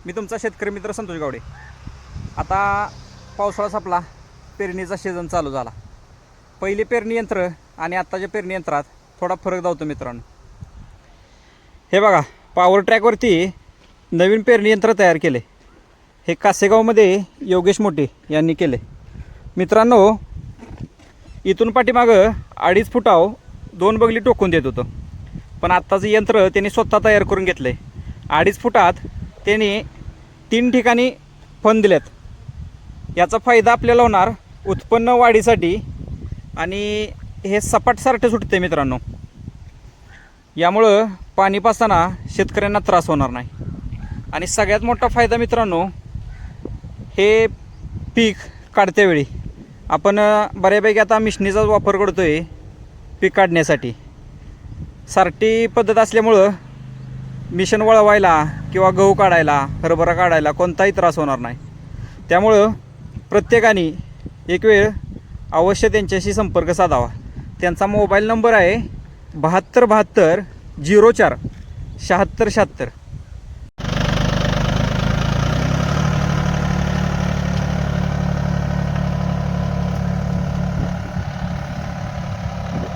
मी तुमचा शेतकरी मित्र संतोष गावडे। आता पावसाळा संपला, पेरणीचा सीझन चालू झाला। पहिले पेरणी यंत्र आणि आत्ताच्या पेरणी यंत्रात थोडा फरक जातो मित्रांनो। हे बघा, पॉवर ट्रॅकवरती नवीन पेरणी यंत्र तयार केले। हे कासेगावमध्ये योगेश मोठे यांनी केले मित्रांनो। इथून पाठीमागं 2.5 फुटाव 2 बगली टोकून देत होतं, पण आत्ताचं यंत्र त्यांनी स्वतः तयार करून घेतलं आहे। 2.5 फुटात त्यांनी 3 ठिकाणी फन दिलेत। याचा फायदा आपल्याला होणार उत्पन्न वाढीसाठी, आणि हे सपाट सारखे सुटते मित्रांनो। यामुळं पाणी पाजताना शेतकऱ्यांना त्रास होणार नाही। आणि सगळ्यात मोठा फायदा मित्रांनो, हे पीक काढत्यावेळी आपण बऱ्यापैकी आता मिशनीचाच वापर करतो आहे पीक काढण्यासाठी। सारटी पद्धत असल्यामुळं मिशन वळवायला किंवा गहू काढायला, हरभरा काढायला कोणताही त्रास होणार नाही। त्यामुळं प्रत्येकाने एक वेळ अवश्य त्यांच्याशी संपर्क साधावा। त्यांचा मोबाईल नंबर आहे 7272 04 76 76।